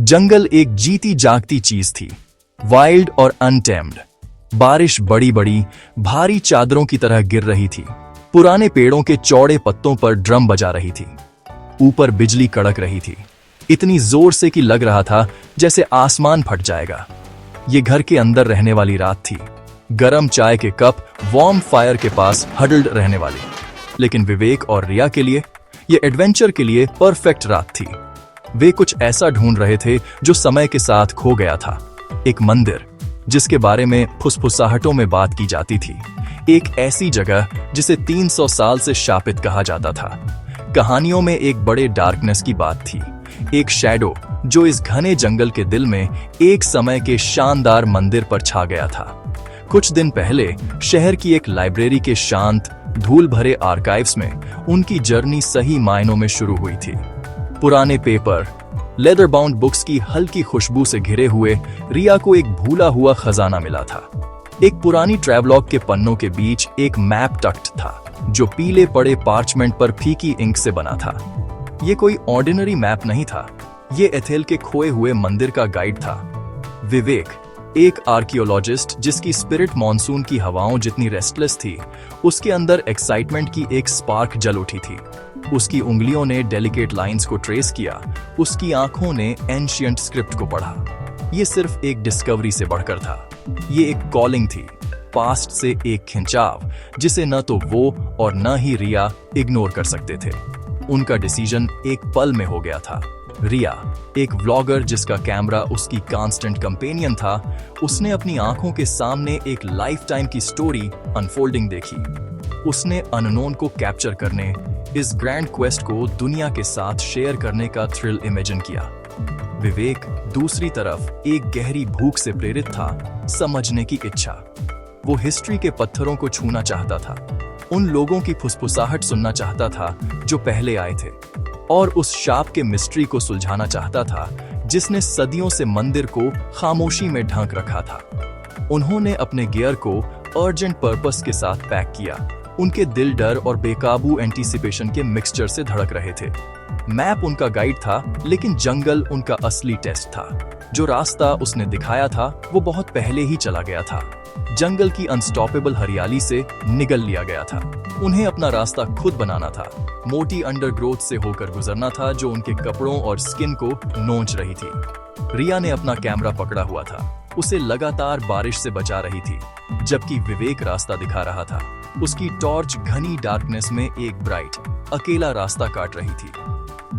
जंगल एक जीती जागती चीज थी, वाइल्ड और अनटेम्ड। बारिश बड़ी बड़ी भारी चादरों की तरह गिर रही थी। पुराने पेड़ों के चौड़े पत्तों पर ड्रम बजा रही थी। ऊपर बिजली कड़क रही थी, इतनी जोर से कि लग रहा था जैसे आसमान फट जाएगा। ये घर के अंदर रहने वाली रात थी, गरम चाय के कप वार्म फायर के पास हडल्ड रहने वाली। लेकिन विवेक और रिया के लिए ये एडवेंचर के लिए परफेक्ट रात थी। वे कुछ ऐसा ढूंढ रहे थे जो समय के साथ खो गया था। एक मंदिर जिसके बारे में फुसफुसाहटों में बात की जाती थी, एक ऐसी जगह जिसे 300 साल से शापित कहा जाता था। कहानियों में एक बड़े डार्कनेस की बात थी, एक शैडो जो इस घने जंगल के दिल में एक समय के शानदार मंदिर पर छा गया था। कुछ दिन पहले शहर की एक लाइब्रेरी के शांत धूल भरे आर्काइव्स में उनकी जर्नी सही मायनों में शुरू हुई थी। पुराने पेपर, लेदर बाउंड बुक्स की हल्की खुशबू से घिरे हुए रिया को एक भूला हुआ खजाना मिला था। एक पुरानी ट्रैवलॉग के पन्नों के बीच एक मैप टक्ट था जो पीले पड़े पार्चमेंट पर फीकी इंक से बना था। ये कोई ऑर्डिनरी मैप नहीं था, ये एथेल के खोए हुए मंदिर का गाइड था। विवेक, एक आर्कियोलॉजिस्ट जिसकी स्पिरिट मॉनसून की हवाओं जितनी रेस्टलेस थी, उसके अंदर एक्साइटमेंट की एक स्पार्क जल उठी थी। उसकी उंगलियों ने डेलिकेट लाइंस को ट्रेस किया, उसकी आंखों ने एंशिएंट स्क्रिप्ट को पढ़ा। ये सिर्फ एक डिस्कवरी से बढ़कर था, ये एक कॉलिंग थी, पास्ट से एक खिंचाव जिसे न तो वो और न ही रिया इग्नोर कर सकते थे। उनका डिसीजन एक पल में हो गया था। रिया, एक व्लॉगर जिसका कैमरा उसकी कांस्टेंट कंपेनियन था, उसने अपनी आंखों के सामने एक लाइफ टाइम की स्टोरी अनफोल्डिंग देखी। उसने अननोन को कैप्चर करने, इस ग्रैंड क्वेस्ट को दुनिया के साथ शेयर करने का थ्रिल इमेजिन किया। विवेक दूसरी तरफ एक गहरी भूख से प्रेरित था, समझने की इच्छा। वो हिस्ट्री के पत्थरों को छूना चाहता था, उन लोगों की फुसफुसाहट सुनना चाहता था जो पहले आए थे, और उस शाप के मिस्ट्री को सुलझाना चाहता था जिसने सदियों से मंदिर को खामोशी में ढक रखा था। उन्होंने अपने गियर को अर्जेंट पर्पस के साथ पैक किया। उनके दिल डर और बेकाबू एंटीसिपेशन के मिक्सचर से धड़क रहे थे। मैप उनका गाइड था, लेकिन जंगल उनका असली टेस्ट था। जो रास्ता उसने दिखाया था वो बहुत पहले ही चला गया था। जंगल की अनस्टॉपेबल हरियाली से निगल लिया गया था। उन्हें अपना रास्ता खुद बनाना था, मोटी अंडरग्रोथ से होकर गुजरना था जो उनके कपड़ों और स्किन को नोच रही थी। रिया ने अपना कैमरा पकड़ा हुआ था, उसे लगातार बारिश से बचा रही थी, जबकि विवेक रास्ता दिखा रहा था। उसकी टॉर्च घनी डार्कनेस में एक ब्राइट, अकेला रास्ता काट रही थी।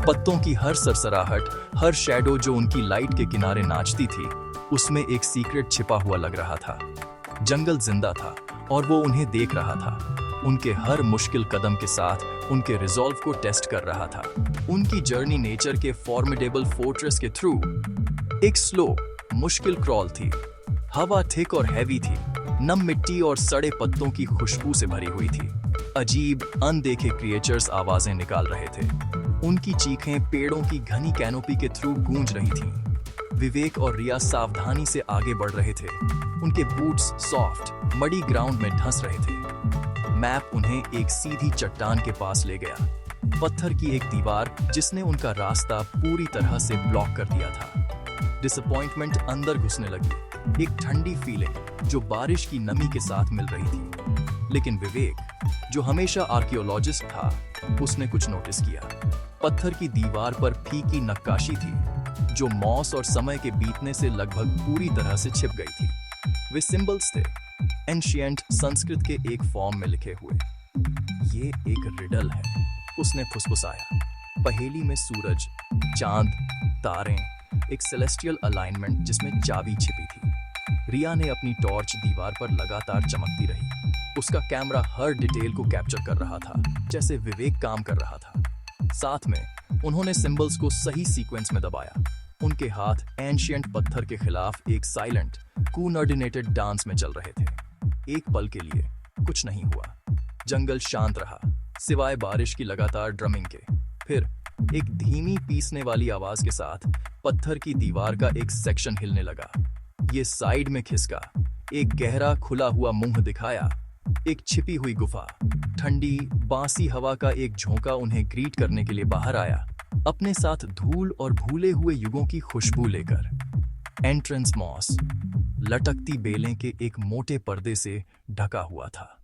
पत्तों की हर सरसराहट, हर शैडो जो उनकी लाइट के किनारे नाचती थी, उसमें एक सीक्रेट छिपा हुआ लग रहा था। जंगल जिंदा था और वो उन्हें देख रहा था, उनके हर मुश्किल कदम के साथ उनके रिजॉल्व को टेस्ट कर रहा था। उनकी जर्नी नेचर के फॉर्मिडेबल फोर्ट्रेस के थ्रू एक स्लो, मुश्किल क्रॉल थी। हवा थिक और हैवी थी, नम मिट्टी और सड़े पत्तों की खुशबू से भरी हुई थी। अजीब, अनदेखे क्रिएचर्स आवाजें निकाल रहे थे। उनकी चीखें पेड़ों की घनी कैनोपी के थ्रू गूंज रही थीं। विवेक और रिया सावधानी से आगे बढ़ रहे थे, उनके बूट्स सॉफ्ट, मडी ग्राउंड में धंस रहे थे। मैप उन्हें एक सीधी चट्टान के पास ले गया, पत्थर की एक दीवार जिसने उनका रास्ता पूरी तरह से ब्लॉक कर दिया था। डिसअपॉइंटमेंट अंदर घुसने लगी, एक ठंडी फीलिंग जो बारिश की नमी के साथ मिल रही थी। लेकिन विवेक, जो हमेशा आर्कियोलॉजिस्ट था, उसने कुछ नोटिस किया। पत्थर की दीवार पर फीकी नक्काशी थी जो मॉस और समय के बीतने से लगभग पूरी तरह से छिप गई थी। वे सिंबल्स थे, एंशिएंट संस्कृत के एक फॉर्म में लिखे हुए। ये एक रिडल है, उसने फुसफुसाया। पहेली में सूरज, चांद, तारें, एक सेलेस्टियल अलाइनमेंट जिसमें चाबी छिपी थी। रिया ने अपनी टॉर्च दीवार पर लगातार चमकती रही। उसका कैमरा हर डिटेल को कैप्चर कर रहा था, जैसे विवेक काम कर रहा था। साथ में उन्होंने सिंबल्स को सही सीक्वेंस में दबाया। उनके हाथ एंशिएंट पत्थर के खिलाफ एक साइलेंट, कोऑर्डिनेटेड डांस में चल रहे थे। एक पल के लिए कुछ नहीं हुआ, जंगल शांत रहा, सिवाय बारिश की लगातार ड्रमिंग के। फिर एक धीमी पीसने वाली आवाज के साथ पत्थर की दीवार का एक सेक्शन हिलने लगा। ये साइड में खिसका, एक गहरा खुला हुआ मुंह दिखाया, एक छिपी हुई गुफा। ठंडी बासी हवा का एक झोंका उन्हें ग्रीट करने के लिए बाहर आया। अपने साथ धूल और भूले हुए युगों की खुशबू लेकर। एंट्रेंस मॉस लटकती बेलें के एक मोटे पर्दे से ढका हुआ था।